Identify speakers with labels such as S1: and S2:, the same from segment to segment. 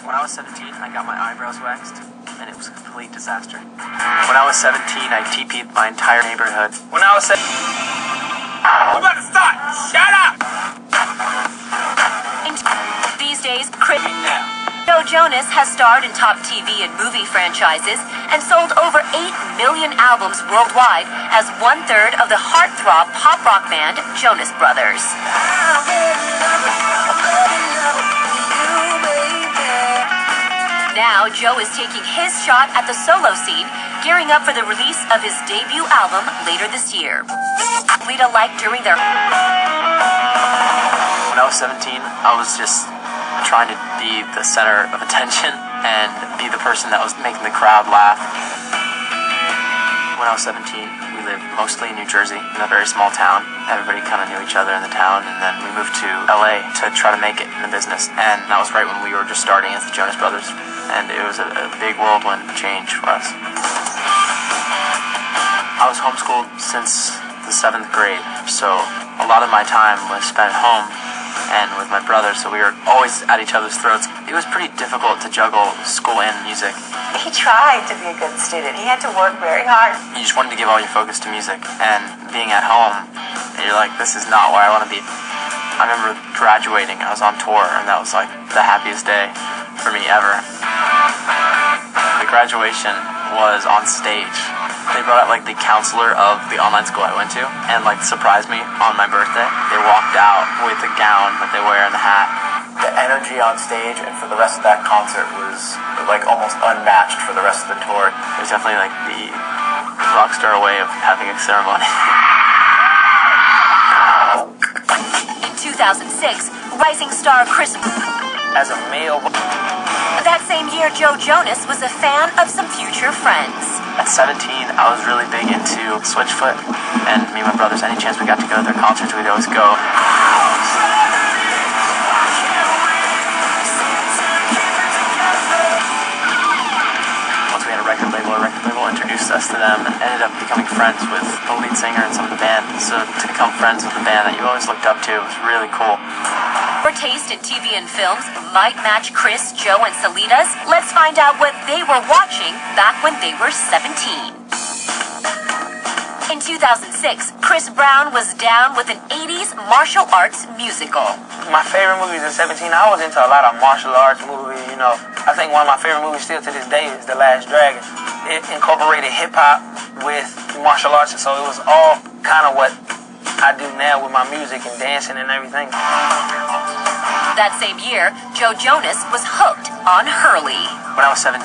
S1: When I was 17, I got my eyebrows waxed, and it was a complete disaster. When I was 17, I TP'd my entire neighborhood. When I was 17...
S2: I'm about to start! Shut up!
S3: These days, Jonas has starred in top TV and movie franchises and sold over 8 million albums worldwide as one-third of the heartthrob pop rock band Jonas Brothers. Now, Joe is taking his shot at the solo scene, gearing up for the release of his debut album later this year. Lita liked during their...
S1: When I was 17, I was just trying to be the center of attention and be the person that was making the crowd laugh. When I was 17, we lived mostly in New Jersey, in a very small town. Everybody kind of knew each other in the town, and then we moved to LA to try to make it in the business. And that was right when we were just starting as the Jonas Brothers, and it was a big whirlwind change for us. I was homeschooled since the 7th grade, so a lot of my time was spent home and with my brother, so we were always at each other's throats. It was pretty difficult to juggle school and music.
S4: He tried to be a good student. He had to work very hard.
S1: You just wanted to give all your focus to music, and being at home, you're like, this is not where I want to be. I remember graduating, I was on tour, and that was like the happiest day for me ever. The graduation was on stage. They brought out like the counselor of the online school I went to and like surprised me on my birthday. They walked out with the gown that they wear and the hat.
S5: The energy on stage and for the rest of that concert was like almost unmatched for the rest of the tour.
S1: It was definitely like the rock star way of having a ceremony.
S3: In 2006, rising star Chris...
S1: As a male...
S3: That same year, Joe Jonas was a fan of some future friends.
S1: At 17, I was really big into Switchfoot, and me and my brothers, any chance we got to go to their concerts, we'd always go. Once we had a record label introduced us to them and ended up becoming friends with the lead singer and some of the band. So to become friends with the band that you always looked up to was really cool.
S3: Your taste in TV and films might match Chris, Joe, and Salita's. Let's find out what they were watching back when they were 17. In 2006, Chris Brown was down with an 80s martial arts musical.
S2: My favorite movies at 17, I was into a lot of martial arts movies, you know. I think one of my favorite movies still to this day is The Last Dragon. It incorporated hip-hop with martial arts, and so it was all kind of what I do now with my music and dancing and everything.
S3: That same year, Joe Jonas was hooked on Hurley.
S1: When I was 17,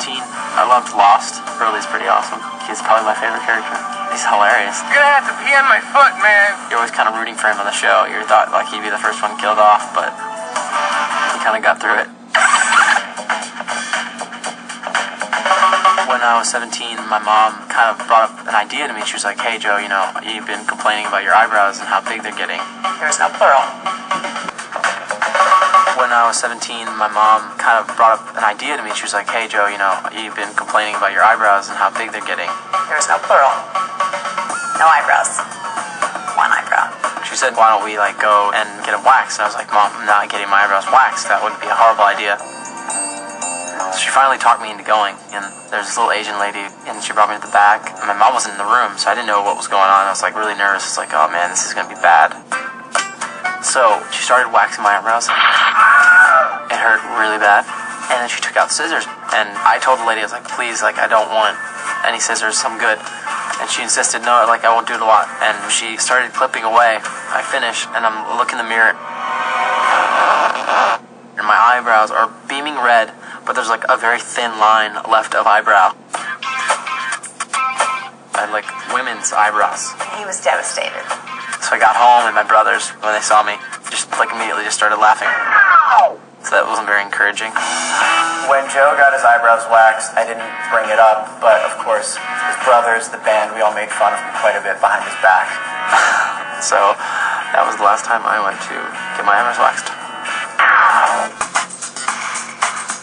S1: I loved Lost. Hurley's pretty awesome. He's probably my favorite character. He's hilarious.
S2: You're gonna have to pee on my foot, man.
S1: You're always kind of rooting for him on the show. You thought like he'd be the first one killed off, but he kind of got through it. When I was 17, my mom kind of brought up an idea to me. She was like, hey, Joe, you know, you've been complaining about your eyebrows and how big they're getting.
S4: There's no plural.
S1: When I was 17, my mom kind of brought up an idea to me. She was like, hey, Joe, you know, you've been complaining about your eyebrows and how big they're getting.
S4: There's no plural. No eyebrows. One eyebrow.
S1: She said, why don't we, like, go and get them waxed? And I was like, Mom, I'm not getting my eyebrows waxed. That would be a horrible idea. So she finally talked me into going, and there's this little Asian lady, and she brought me to the back. And my mom wasn't in the room, so I didn't know what was going on. I was, like, really nervous. It's like, oh, man, this is going to be bad. So she started waxing my eyebrows. It hurt really bad. And then she took out the scissors. And I told the lady, I was like, please, like, I don't want any scissors. I'm good. And she insisted, no, like, I won't do it a lot. And she started clipping away. I finished, and I'm looking in the mirror. And my eyebrows are beaming red, but there's, like, a very thin line left of eyebrow. I had, like, women's eyebrows.
S4: He was devastated.
S1: So I got home, and my brothers, when they saw me, just, like, immediately just started laughing. So that wasn't very encouraging.
S5: When Joe got his eyebrows waxed, I didn't bring it up, but of course, his brothers, the band, we all made fun of him quite a bit behind his back.
S1: So that was the last time I went to get my eyebrows waxed.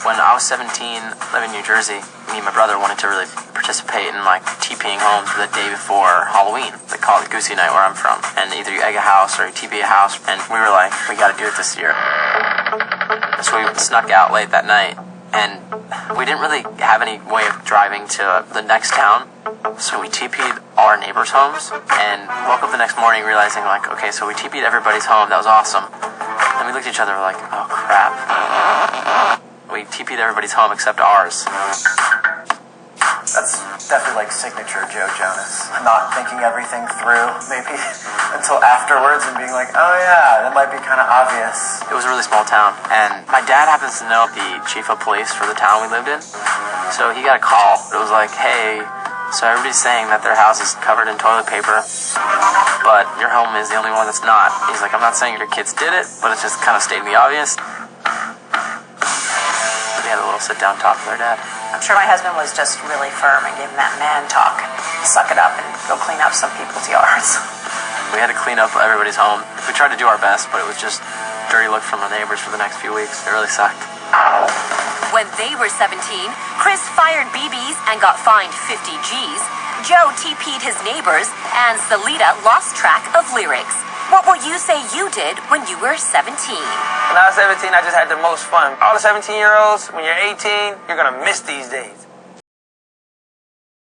S1: When I was 17, living in New Jersey, me and my brother wanted to really participate in like TPing homes the day before Halloween. They call it Goosey Night where I'm from. And either you egg a house or you TP a house. And we were like, we gotta do it this year. So we snuck out late that night and we didn't really have any way of driving to the next town, so we TP'd all our neighbors' homes, and woke up the next morning realizing, like, okay, so we TP'd everybody's home, that was awesome. And we looked at each other, we're like, oh crap. We TP'd everybody's home except ours.
S5: That's definitely like signature Joe Jonas. Not thinking everything through, maybe until afterwards and being like, oh yeah, that might be kind of obvious.
S1: It was a really small town, and my dad happens to know the chief of police for the town we lived in. So he got a call. It was like, hey, so everybody's saying that their house is covered in toilet paper, but your home is the only one that's not. He's like, I'm not saying your kids did it, but it's just kind of stating the obvious. We had a little sit-down talk with our dad.
S4: I'm sure my husband was just really firm and giving that man talk. Suck it up and go clean up some people's yards.
S1: We had to clean up everybody's home. We tried to do our best, but it was just dirty look from the neighbors for the next few weeks. It really sucked.
S3: When they were 17, Chris fired BBs and got fined 50 G's. Joe TP'd his neighbors, and Salita lost track of lyrics. What will you say you did when you were 17?
S2: When I was 17, I just had the most fun. All the 17-year-olds, when you're 18, you're gonna miss these days.